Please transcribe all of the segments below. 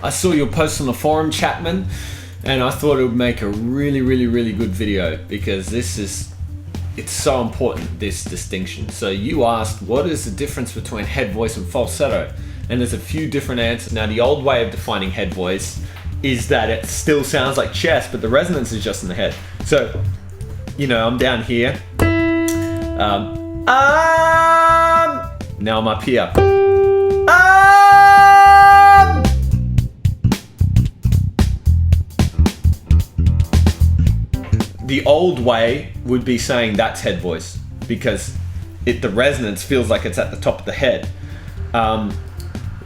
I saw your post on the forum, Chapman, and I thought it would make a really good video because it's so important, this distinction. So you asked, what is the difference between head voice and falsetto? And there's a few different answers. Now, the old way of defining head voice is that it still sounds like chest, but the resonance is just in the head. So, I'm down here. Now I'm up here. The old way would be saying that's head voice because the resonance feels like it's at the top of the head.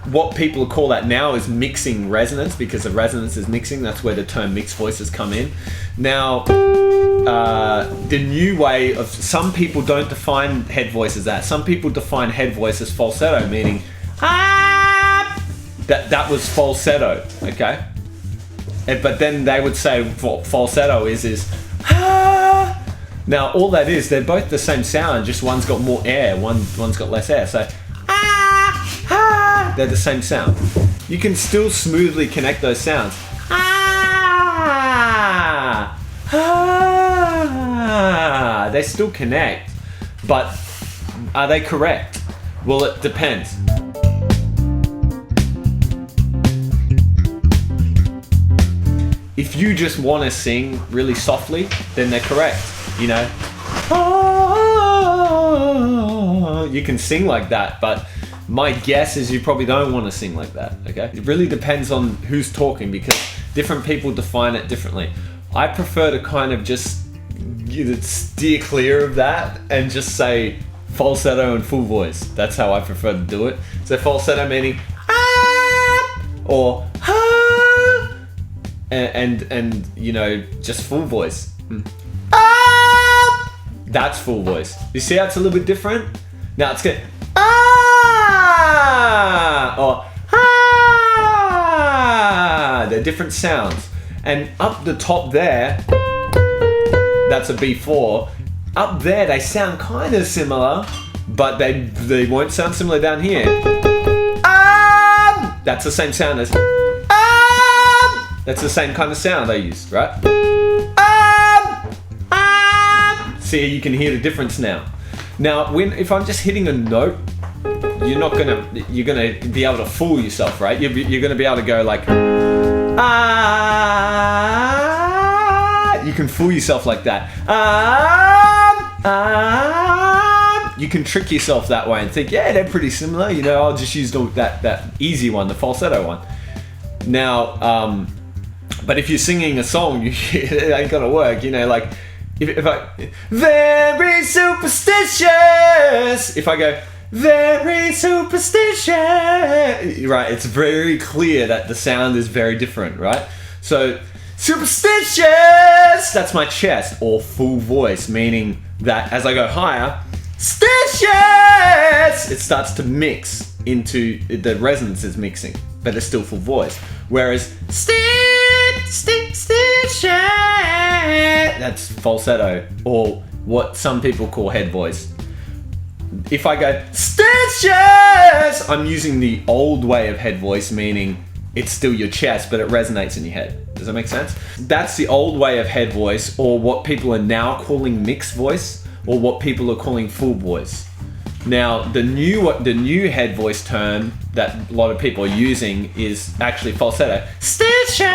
What people call that now is mixing resonance because the resonance is mixing. That's where the term mixed voices come in. Now, the new way of some people don't define head voice as that. Some people define head voice as falsetto, meaning that was falsetto, okay? But then they would say what falsetto is now all that is, they're both the same sound, just one's got more air, one's got less air. So they're the same sound. You can still smoothly connect those sounds. They still connect, but are they correct? Well, it depends. If you just want to sing really softly, then they're correct. You can sing like that, but my guess is you probably don't want to sing like that, okay? It really depends on who's talking because different people define it differently. I prefer to kind of just steer clear of that and just say falsetto and full voice. That's how I prefer to do it. So falsetto meaning or and just full voice. That's full voice. You see how it's a little bit different? Now it's good. Or they're different sounds. And up the top there, that's a B4. Up there they sound kind of similar, but they won't sound similar down here. That's the same sound as that's the same kind of sound I used, right? See, you can hear the difference now. Now, if I'm just hitting a note, you're gonna be able to fool yourself, right? You're gonna be able to go like you can fool yourself like that. You can trick yourself that way and think, yeah, they're pretty similar. I'll just use that easy one, the falsetto one. Now, but if you're singing a song, it ain't gonna work. Like if I very superstitious, if I go very superstitious, right? It's very clear that the sound is very different, right? So superstitious, that's my chest, or full voice, meaning that as I go higher, stitious, it starts to mix into the resonance is mixing, but it's still full voice. Whereas that's falsetto, or what some people call head voice. If I go stitches, I'm using the old way of head voice, meaning it's still your chest, but it resonates in your head. Does that make sense? That's the old way of head voice, or what people are now calling mixed voice, or what people are calling full voice. Now, the new head voice term that a lot of people are using is actually falsetto. Stitches!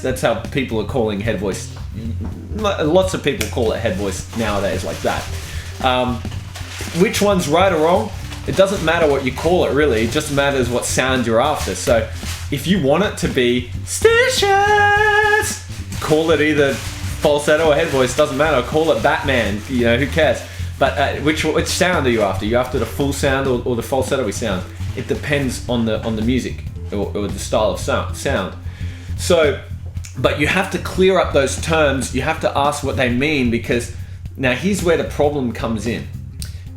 That's how people are calling head voice. Lots of people call it head voice nowadays like that. Which one's right or wrong? It doesn't matter what you call it, really. It just matters what sound you're after. So if you want it to be stitches, call it either falsetto or head voice. Doesn't matter. Call it Batman. Who cares? But which sound are you after? You after the full sound or the falsetto sound? It depends on the music or the style of sound. So, but you have to clear up those terms. You have to ask what they mean, because now here's where the problem comes in.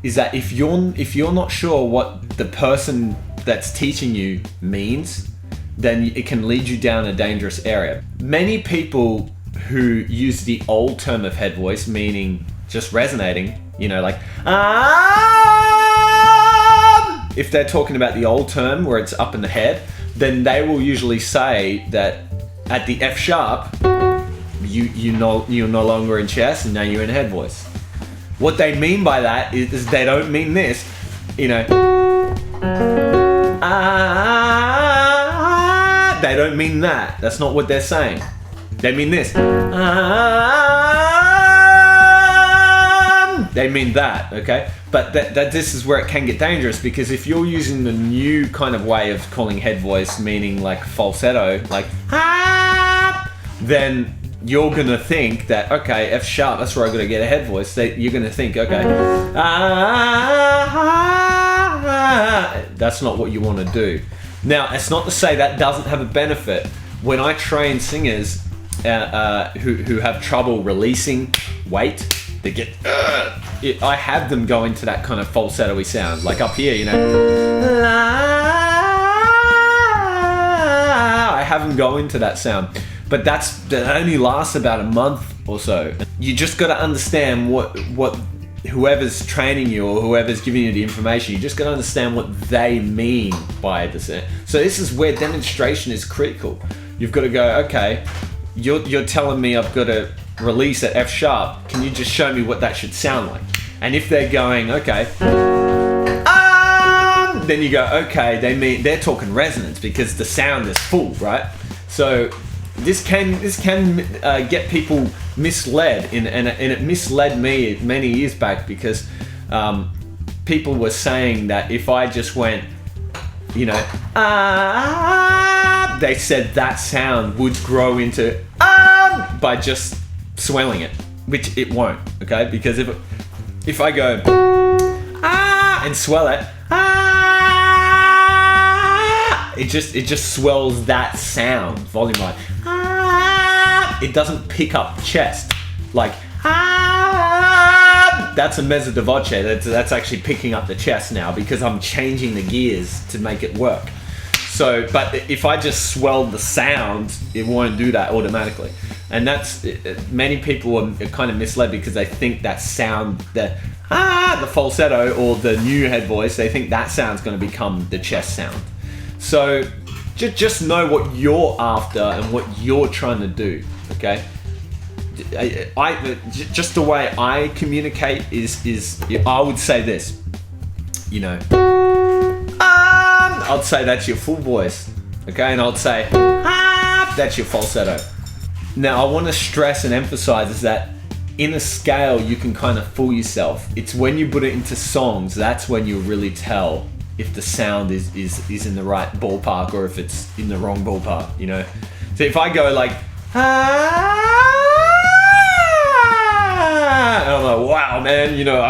Is that if you're not sure what the person that's teaching you means, then it can lead you down a dangerous area. Many people who use the old term of head voice, meaning just resonating, like if they're talking about the old term where it's up in the head, then they will usually say that at the F sharp, you're no longer in chest and now you're in head voice. What they mean by that is they don't mean this, you know. They don't mean that. That's not what they're saying. They mean this. They mean that, okay? But that this is where it can get dangerous, because if you're using the new kind of way of calling head voice, meaning like falsetto, like then you're gonna think that, okay, F sharp, that's where I'm gonna get a head voice. You're gonna think, okay, that's not what you want to do. Now, it's not to say that doesn't have a benefit. When I train singers who have trouble releasing weight, they get, I have them go into that kind of falsetto-y sound, like up here, you know. I have them go into that sound. But that only lasts about a month or so. You just got to understand what whoever's training you or whoever's giving you the information, you just got to understand what they mean by the sound. So this is where demonstration is critical. You've got to go, okay, you're telling me I've got to release at F sharp. Can you just show me what that should sound like? And if they're going, okay, then you go, okay, they're talking resonance because the sound is full, right? So this can get people misled, and it misled me many years back, because people were saying that if I just went, you know, they said that sound would grow into by just swelling it, which it won't, okay? Because if I go and swell it, it just swells that sound volume wise. It doesn't pick up chest like that's a mezzo di voce. That's actually picking up the chest now, because I'm changing the gears to make it work. So, but if I just swell the sound, it won't do that automatically. And that's, many people are kind of misled because they think that sound, the falsetto or the new head voice, they think that sound's going to become the chest sound. So just know what you're after and what you're trying to do, okay? Just the way I communicate is I would say this, you know, I'd say that's your full voice, okay? And I'd say, that's your falsetto. Now, I want to stress and emphasize is that in a scale, you can kind of fool yourself. It's when you put it into songs, that's when you really tell if the sound is in the right ballpark or if it's in the wrong ballpark, you know? So if I go like, and I'm like, wow, man, you know,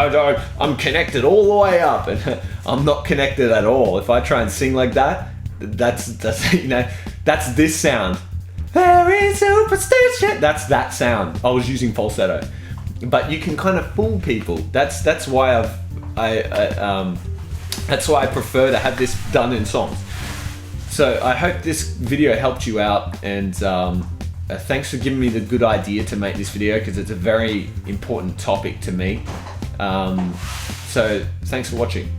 I'm connected all the way up, and I'm not connected at all. If I try and sing like that, that's you know, that's this sound. Very superstition. That's that sound. I was using falsetto, but you can kind of fool people. That's why that's why I prefer to have this done in songs. So I hope this video helped you out, and thanks for giving me the good idea to make this video, because it's a very important topic to me. So thanks for watching.